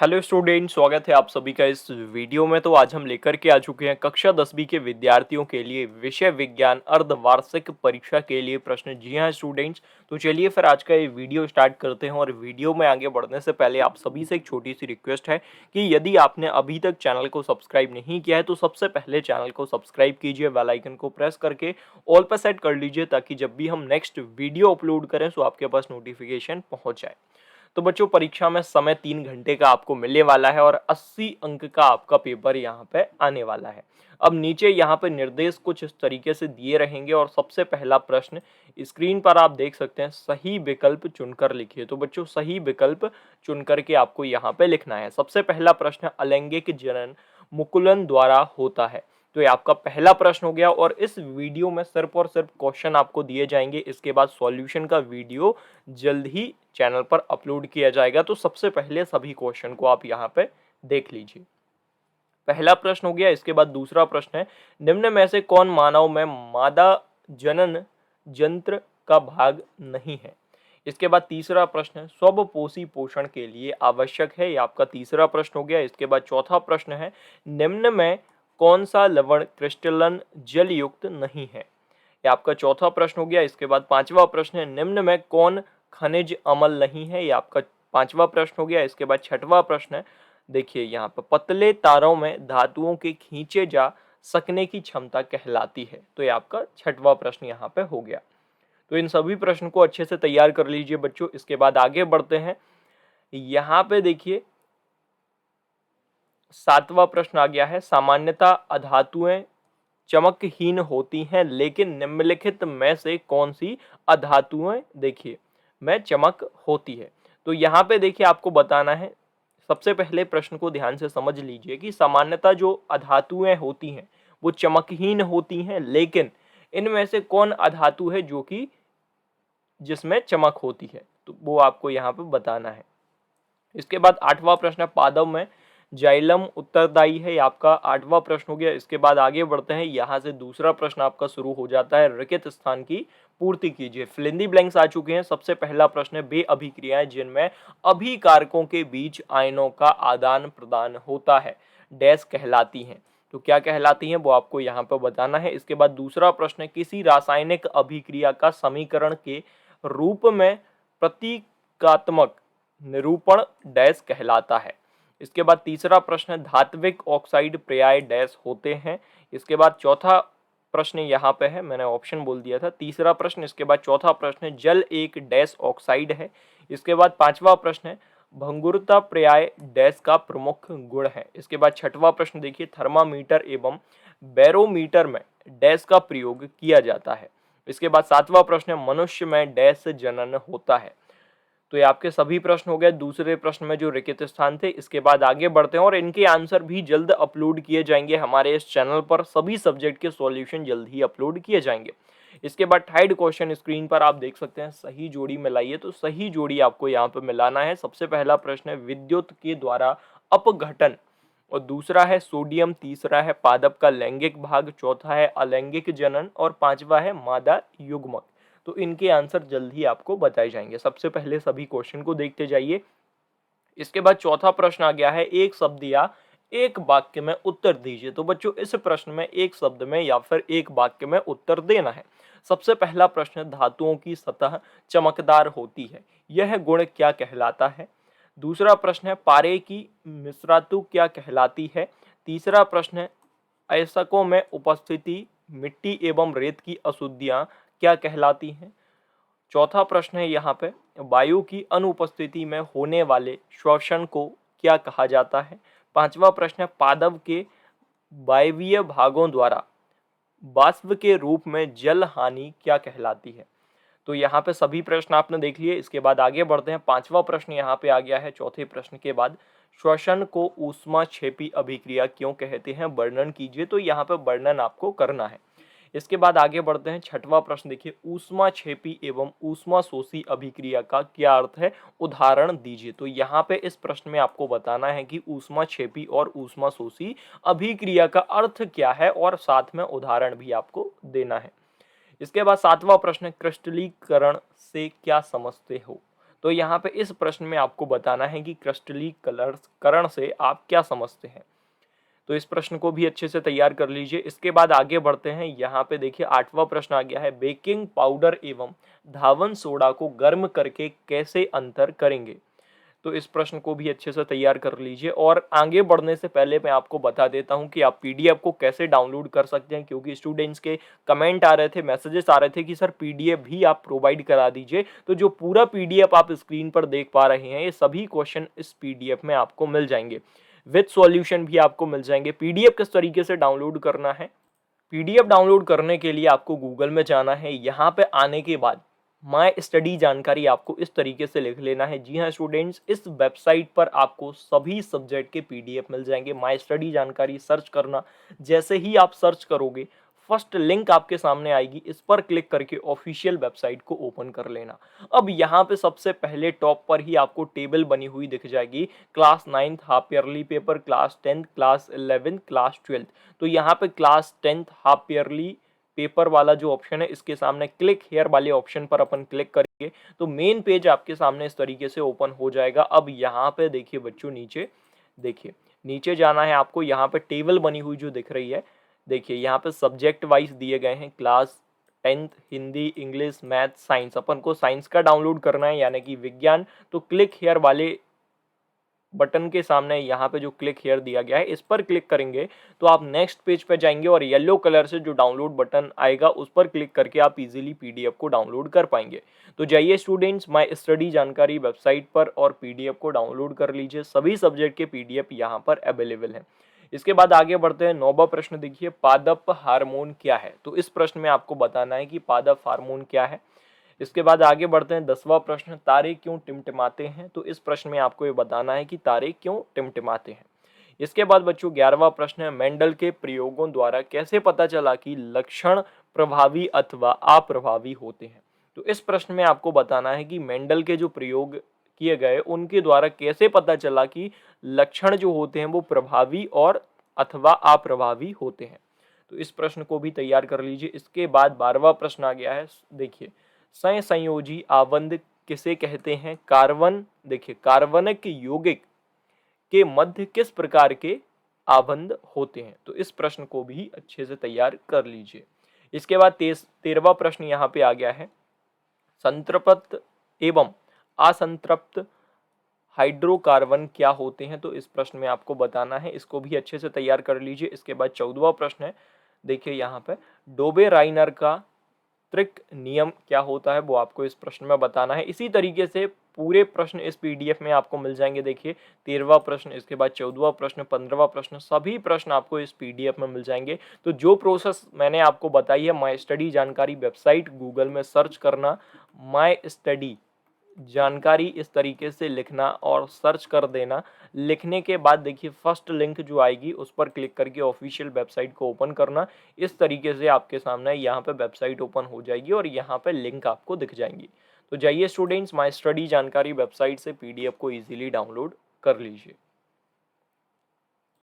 Hello student, स्वागत है आप सभी का इस वीडियो में। तो आज हम लेकर के आ चुके हैं कक्षा 10वीं के विद्यार्थियों के लिए विषय विज्ञान अर्धवार्षिक परीक्षा के लिए प्रश्न। जी हाँ स्टूडेंट्स, तो चलिए फिर आज का ये वीडियो स्टार्ट करते हैं। और वीडियो में आगे बढ़ने से पहले आप सभी से एक छोटी सी रिक्वेस्ट है कि यदि आपने अभी तक चैनल को सब्सक्राइब नहीं किया है तो सबसे पहले चैनल को सब्सक्राइब कीजिए, बेल आइकन को प्रेस करके ऑल पर सेट कर लीजिए, ताकि जब भी हम नेक्स्ट वीडियो अपलोड करें तो आपके पास नोटिफिकेशन पहुंच जाए। तो बच्चों, परीक्षा में समय 3 घंटे का आपको मिलने वाला है और 80 अंक का आपका पेपर यहाँ पे आने वाला है। अब नीचे यहाँ पे निर्देश कुछ इस तरीके से दिए रहेंगे और सबसे पहला प्रश्न स्क्रीन पर आप देख सकते हैं, सही विकल्प चुनकर लिखिए। तो बच्चों, सही विकल्प चुनकर के आपको यहाँ पे लिखना है। सबसे पहला प्रश्न, अलैंगिक जनन मुकुलन द्वारा होता है। तो ये आपका पहला प्रश्न हो गया और इस वीडियो में सिर्फ और सिर्फ क्वेश्चन आपको दिए जाएंगे। इसके बाद सॉल्यूशन का वीडियो जल्द ही चैनल पर अपलोड किया जाएगा। तो सबसे पहले सभी क्वेश्चन को आप यहाँ पे देख लीजिए। पहला प्रश्न हो गया। इसके बाद दूसरा प्रश्न है, निम्न में से कौन मानव में मादा जनन यंत्र का भाग नहीं है। इसके बाद तीसरा प्रश्न है, स्वपोषी पोषण के लिए आवश्यक है। ये आपका तीसरा प्रश्न हो गया। इसके बाद चौथा प्रश्न है, निम्न में कौन सा लवण क्रिस्टलन जल युक्त नहीं है। ये आपका चौथा प्रश्न हो गया। इसके बाद पांचवा प्रश्न है, निम्न में कौन खनिज अम्ल नहीं है। ये आपका पांचवा प्रश्न हो गया। इसके बाद छठवां प्रश्न है, देखिए यहाँ पर पतले तारों में धातुओं के खींचे जा सकने की क्षमता कहलाती है। तो ये आपका छठवां प्रश्न यहाँ पे हो गया। तो इन सभी प्रश्न को अच्छे से तैयार कर लीजिए बच्चों। इसके बाद आगे बढ़ते हैं। यहाँ पे देखिए सातवां प्रश्न आ गया है, सामान्यतः अधातुएं चमकहीन होती हैं, लेकिन निम्नलिखित में से कौन सी अधातुएं देखिए में चमक होती है। तो यहाँ पे देखिए आपको बताना है। सबसे पहले प्रश्न को ध्यान से समझ लीजिए कि सामान्यतः जो अधातुएं होती हैं वो चमकहीन होती हैं, लेकिन इनमें से कौन अधातु है जो कि जिसमें चमक होती है, तो वो आपको यहाँ पे बताना है। इसके बाद आठवां प्रश्न, पादव में जाइलम उत्तरदायी है। आपका आठवां प्रश्न हो गया। इसके बाद आगे बढ़ते हैं। यहाँ से दूसरा प्रश्न आपका शुरू हो जाता है, रिक्त स्थान की पूर्ति कीजिए। फिलिंदी ब्लैंक्स आ चुके हैं। सबसे पहला प्रश्न है, बे अभिक्रियाएं जिनमें अभिकारकों के बीच आयनों का आदान प्रदान होता है डैश कहलाती हैं। तो क्या कहलाती हैं वो आपको यहाँ पर बताना है। इसके बाद दूसरा प्रश्न है, किसी रासायनिक अभिक्रिया का समीकरण के रूप में प्रतीकात्मक निरूपण डैश कहलाता है। इसके बाद तीसरा प्रश्न, धात्विक ऑक्साइड पर्याय डैश होते हैं। इसके बाद चौथा प्रश्न यहाँ पे है, मैंने ऑप्शन बोल दिया था। तीसरा प्रश्न, इसके बाद चौथा प्रश्न, जल एक डैश ऑक्साइड है। इसके बाद पांचवा प्रश्न है, भंगुरता पर्याय डैश का प्रमुख गुण है। इसके बाद छठवां प्रश्न देखिए, थर्मामीटर एवं बैरोमीटर में डैश का प्रयोग किया जाता है। इसके बाद सातवां प्रश्न, मनुष्य में डैश जनन होता है। तो ये आपके सभी प्रश्न हो गए दूसरे प्रश्न में जो रिक्त स्थान थे। इसके बाद आगे बढ़ते हैं और इनके आंसर भी जल्द अपलोड किए जाएंगे हमारे इस चैनल पर। सभी सब्जेक्ट के सॉल्यूशन जल्द ही अपलोड किए जाएंगे। इसके बाद थर्ड क्वेश्चन स्क्रीन पर आप देख सकते हैं, सही जोड़ी मिलाइए। तो सही जोड़ी आपको यहाँ पे मिलाना है। सबसे पहला प्रश्न है, विद्युत के द्वारा अपघटन, और दूसरा है सोडियम, तीसरा है पादप का लैंगिक भाग, चौथा है अलैंगिक जनन और पांचवा है मादा युग्मक। तो इनके आंसर जल्द ही आपको बताए जाएंगे। सबसे पहले सभी क्वेश्चन को देखते जाइए। इसके बाद चौथा प्रश्न आ गया है, एक शब्द या एक वाक्य में उत्तर दीजिए। तो बच्चों, इस प्रश्न में एक शब्द में या फिर एक वाक्य में उत्तर देना है। सबसे पहला प्रश्न, धातुओं की सतह चमकदार होती है, यह गुण क्या कहलाता है। दूसरा प्रश्न है, पारे की मिश्रातु क्या कहलाती है। तीसरा प्रश्न है, अयस्कों में उपस्थिति मिट्टी एवं रेत की अशुद्धियां क्या कहलाती हैं। चौथा प्रश्न है यहाँ पे, वायु की अनुपस्थिति में होने वाले श्वसन को क्या कहा जाता है। पांचवा प्रश्न है, पादप के वायवीय भागों द्वारा वाष्प के रूप में जल हानि क्या कहलाती है। तो यहाँ पे सभी प्रश्न आपने देख लिए। इसके बाद आगे बढ़ते हैं। पांचवा प्रश्न यहाँ पे आ गया है चौथे प्रश्न के बाद, श्वसन को ऊष्माक्षेपी अभिक्रिया क्यों कहते हैं, वर्णन कीजिए। तो यहाँ पे वर्णन आपको करना है। इसके बाद आगे बढ़ते हैं। छठवां प्रश्न देखिए, ऊष्माक्षेपी एवं ऊष्माशोषी अभिक्रिया का क्या अर्थ है, उदाहरण दीजिए। तो यहाँ पे इस प्रश्न में आपको बताना है कि ऊष्माक्षेपी और ऊष्माशोषी अभिक्रिया का अर्थ क्या है और साथ में उदाहरण भी आपको देना है। इसके बाद सातवां प्रश्न, क्रिस्टलीकरण से क्या समझते हो। तो यहाँ पे इस प्रश्न में आपको बताना है कि क्रिस्टलीकरण से आप क्या समझते हैं। तो इस प्रश्न को भी अच्छे से तैयार कर लीजिए। इसके बाद आगे बढ़ते हैं। यहाँ पे देखिए 8वां प्रश्न आ गया है, बेकिंग पाउडर एवं धावन सोडा को गर्म करके कैसे अंतर करेंगे। तो इस प्रश्न को भी अच्छे से तैयार कर लीजिए। और आगे बढ़ने से पहले मैं आपको बता देता हूं कि आप पीडीएफ को कैसे डाउनलोड कर सकते हैं, क्योंकि स्टूडेंट्स के कमेंट आ रहे थे, मैसेजेस आ रहे थे कि सर पीडीएफ भी आप प्रोवाइड करा दीजिए। तो जो पूरा पीडीएफ आप स्क्रीन पर देख पा रहे हैं, ये सभी क्वेश्चन इस पीडीएफ में आपको मिल जाएंगे, विद सॉल्यूशन भी आपको मिल जाएंगे। पीडीएफ किस तरीके से डाउनलोड करना है, पीडीएफ डाउनलोड करने के लिए आपको गूगल में जाना है। यहाँ पे आने के बाद माय स्टडी जानकारी आपको इस तरीके से लिख लेना है। जी हाँ स्टूडेंट्स, इस वेबसाइट पर आपको सभी सब्जेक्ट के पीडीएफ मिल जाएंगे। माय स्टडी जानकारी सर्च करना, जैसे ही आप सर्च करोगे फर्स्ट लिंक आपके सामने आएगी, इस पर क्लिक करके ऑफिशियल वेबसाइट को ओपन कर लेना। अब यहाँ पे सबसे पहले टॉप पर ही आपको टेबल बनी हुई दिख जाएगी, class 9th half yearly paper, class 10th, class 11th, class 12th। तो यहाँ पे class 10th half yearly paper वाला जो ऑप्शन है, इसके सामने क्लिक हेयर वाले ऑप्शन पर अपन क्लिक करेंगे तो मेन पेज आपके सामने इस तरीके से ओपन हो जाएगा। अब यहाँ पे देखिए बच्चों, नीचे देखिए, नीचे जाना है आपको। यहाँ पे टेबल बनी हुई जो दिख रही है, देखिए यहाँ पे सब्जेक्ट वाइज दिए गए हैं, class 10th Hindi, English, math, science. अपन को साइंस का डाउनलोड करना है यानी कि विज्ञान। तो क्लिक हेयर वाले बटन के सामने यहाँ पे जो क्लिक हेयर दिया गया है, इस पर क्लिक करेंगे तो आप नेक्स्ट पेज पे जाएंगे और येलो कलर से जो डाउनलोड बटन आएगा उस पर क्लिक करके आप इजीली पीडीएफ को डाउनलोड कर पाएंगे। तो जाइए स्टूडेंट्स, माय स्टडी जानकारी वेबसाइट पर और पीडीएफ को डाउनलोड कर लीजिए। सभी सब्जेक्ट के पीडीएफ यहाँ पर अवेलेबल है। इसके बाद आगे बढ़ते हैं। 9वां प्रश्न देखिए, पादप हार्मोन क्या है। तो इस प्रश्न में आपको बताना है कि पादप हार्मोन क्या है। इसके बाद आगे बढ़ते हैं। 10वां प्रश्न, तारे क्यों टिमटिमाते हैं। तो इस प्रश्न में आपको ये बताना है कि तारे क्यों टिमटिमाते हैं। इसके बाद बच्चों 11वां प्रश्न है, मेंडल के प्रयोगों द्वारा कैसे पता चला कि लक्षण प्रभावी अथवा अप्रभावी होते हैं। तो इस प्रश्न में आपको बताना है कि मेंडल के जो प्रयोग किए गए उनके द्वारा कैसे पता चला कि लक्षण जो होते हैं वो प्रभावी और अथवा अप्रभावी होते हैं। तो इस प्रश्न को भी तैयार कर लीजिए। इसके बाद 12वां प्रश्न आ गया है, देखिए, सहसंयोजी आबंध किसे कहते हैं। कार्बन, देखिए कार्बनिक यौगिक के मध्य किस प्रकार के आबंध होते हैं। तो इस प्रश्न को भी अच्छे से तैयार कर लीजिए। इसके बाद 13वां प्रश्न यहाँ पे आ गया है, संतृप्त एवं असंतृप्त हाइड्रोकार्बन क्या होते हैं। तो इस प्रश्न में आपको बताना है, इसको भी अच्छे से तैयार कर लीजिए। इसके बाद 14वां प्रश्न है, देखिए यहाँ पे डोबे राइनर का त्रिक नियम क्या होता है, वो आपको इस प्रश्न में बताना है। इसी तरीके से पूरे प्रश्न इस पीडीएफ में आपको मिल जाएंगे। देखिए 13वां प्रश्न, इसके बाद 14वां प्रश्न, 15वां प्रश्न, सभी प्रश्न आपको इस पीडीएफ में मिल जाएंगे। तो जो प्रोसेस मैंने आपको बताई है, माय स्टडी जानकारी वेबसाइट, गूगल में सर्च करना, माय स्टडी जानकारी इस तरीके से लिखना और सर्च कर देना। लिखने के बाद देखिए फर्स्ट लिंक जो आएगी उस पर क्लिक करके ऑफिशियल वेबसाइट को ओपन करना। इस तरीके से आपके सामने यहाँ पे वेबसाइट ओपन हो जाएगी और यहाँ पे लिंक आपको दिख जाएंगी। तो जाइए स्टूडेंट्स, माय स्टडी जानकारी वेबसाइट से पीडीएफ को इजीली डाउनलोड कर लीजिए।